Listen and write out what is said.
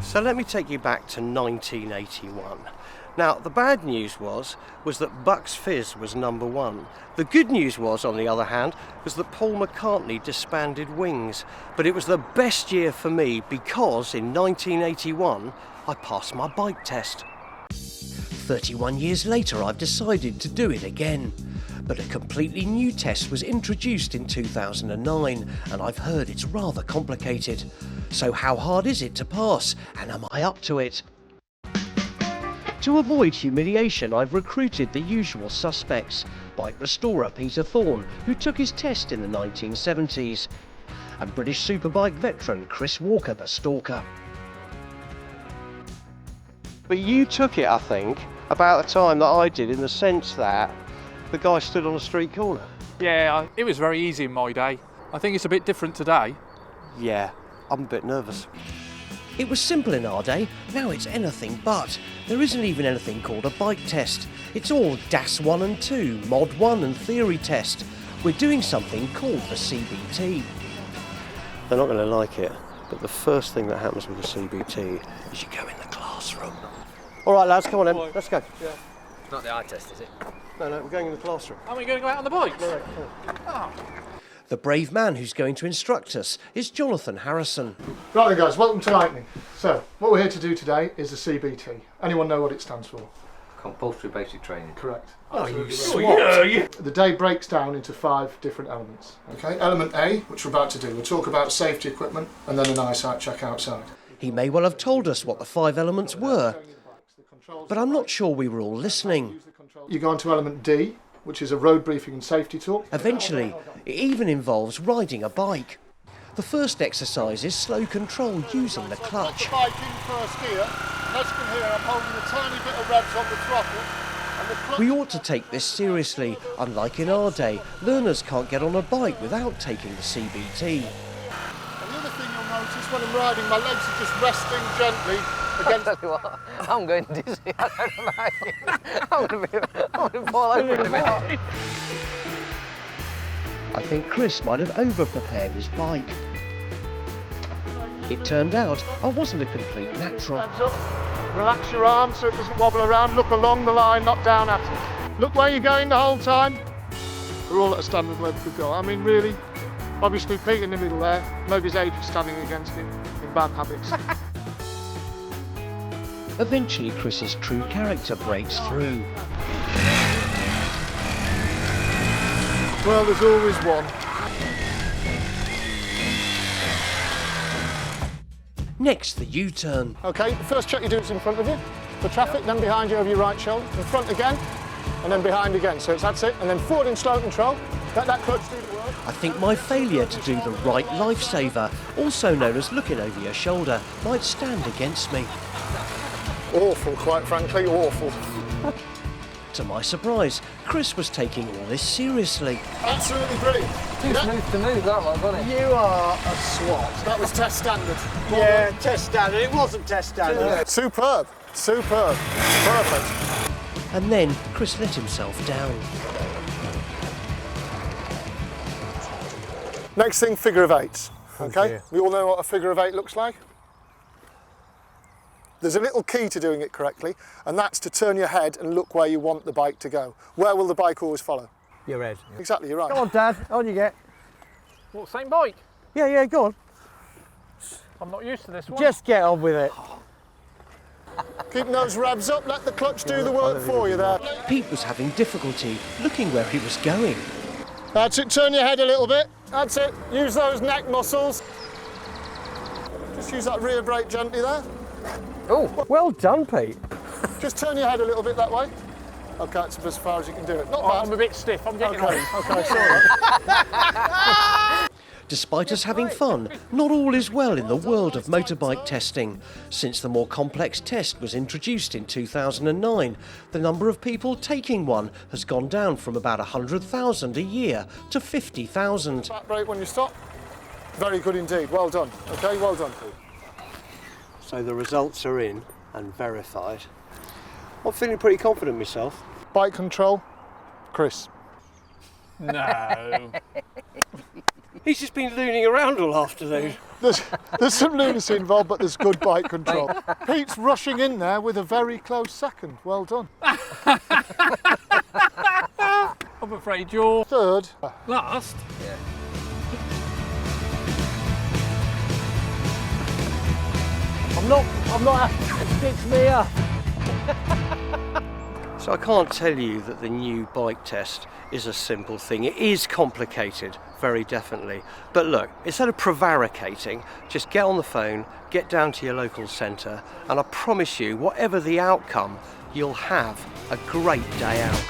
So let me take you back to 1981. Now, the bad news was that Bucks Fizz was #1. The good news was, on the other hand, was that Paul McCartney disbanded Wings. But it was the best year for me because in 1981, I passed my bike test. 31 years later, I've decided to do it again. But a completely new test was introduced in 2009, and I've heard it's rather complicated. So how hard is it to pass, and am I up to it? To avoid humiliation, I've recruited the usual suspects. Bike restorer Peter Thorne, who took his test in the 1970s, and British superbike veteran Chris Walker, the stalker. But you took it, I think, about the time that I did, in the sense that the guy stood on a street corner. Yeah, it was very easy in my day. I think it's a bit different today. Yeah, I'm a bit nervous. It was simple in our day, now it's anything but. There isn't even anything called a bike test. It's all DAS 1 and 2, Mod 1 and theory test. We're doing something called the CBT. They're not going to like it, but the first thing that happens with the CBT is you go in the classroom. All right, lads, come on then, let's go. Yeah. Not the eye test, is it? No, we're going in the classroom. Are we going to go out on the bikes? No. Oh. The brave man who's going to instruct us is Jonathan Harrison. Right then guys, welcome to Lightning. So, what we're here to do today is the CBT. Anyone know what it stands for? Compulsory basic training. Correct. Oh, you swat. Yeah. The day breaks down into 5 different elements. Okay, element A, which we're about to do, we'll talk about safety equipment and then an eyesight check outside. He may well have told us what the 5 elements were, but I'm not sure we were all listening. You go on to element D, which is a road briefing and safety talk. Eventually, it even involves riding a bike. The first exercise is slow control using the clutch. The bike in first gear, and as you can hear, I'm holding a tiny bit of revs on the throttle. And the clutch... We ought to take this seriously. Unlike in our day, learners can't get on a bike without taking the CBT. And the other thing you'll notice when I'm riding, my legs are just resting gently against... I'll tell you what, I'm going dizzy. I don't know about you. I'm going to fall over in a minute. I think Chris might have over-prepared his bike. It turned out I wasn't a complete natural. Hands up, relax your arm so it doesn't wobble around, look along the line, not down at it. Look where you're going the whole time. We're all at a standard where we could go. I mean really, obviously Pete in the middle there, maybe his age is standing against him in bad habits. Eventually Chris's true character breaks through. Well, there's always one. Next, the U-turn. Okay, the first check you do is in front of you, for traffic, then behind you over your right shoulder, in front again, and then behind again. So that's it, and then forward in slow control. Let that clutch do the work. I think my failure to do the right lifesaver, also known as looking over your shoulder, might stand against me. Awful, quite frankly, awful. To my surprise, Chris was taking all this seriously. Absolutely brilliant. Too smooth to move, that one, wasn't it? You are a swat. That was test standard. Yeah, test standard. It wasn't test standard. Superb, superb, perfect. And then Chris let himself down. Next thing, figure of eights. Okay, dear. we all know what a figure of 8 looks like. There's a little key to doing it correctly, and that's to turn your head and look where you want the bike to go. Where will the bike always follow? Your head. Exactly, you're right. Go on, Dad. On you get. What, same bike? Yeah, go on. I'm not used to this one. Just get on with it. Keep those revs up, let the clutch do the work for you there. Pete was having difficulty looking where he was going. That's it, turn your head a little bit. That's it, use those neck muscles. Just use that rear brake gently there. Oh, well done, Pete. Just turn your head a little bit that way. Okay, that's as far as you can do it. Not Oh, bad. I'm a bit stiff, I'm getting Okay, on. okay, sorry. Despite us having fun, not all is well in the world of motorbike testing. Since the more complex test was introduced in 2009, the number of people taking one has gone down from about 100,000 a year to 50,000. Back brake when you stop. Very good indeed, well done. Okay, well done, Pete. So the results are in and verified. I'm feeling pretty confident myself. Bike control, Chris. No. He's just been looning around all afternoon. There's some lunacy involved, but there's good bike control. Pete's rushing in there with a very close second. Well done. I'm afraid you're Third. last. I'm not It's me up. So I can't tell you that the new bike test is a simple thing. It is complicated, very definitely. But look, instead of prevaricating, just get on the phone, get down to your local centre, and I promise you, whatever the outcome, you'll have a great day out.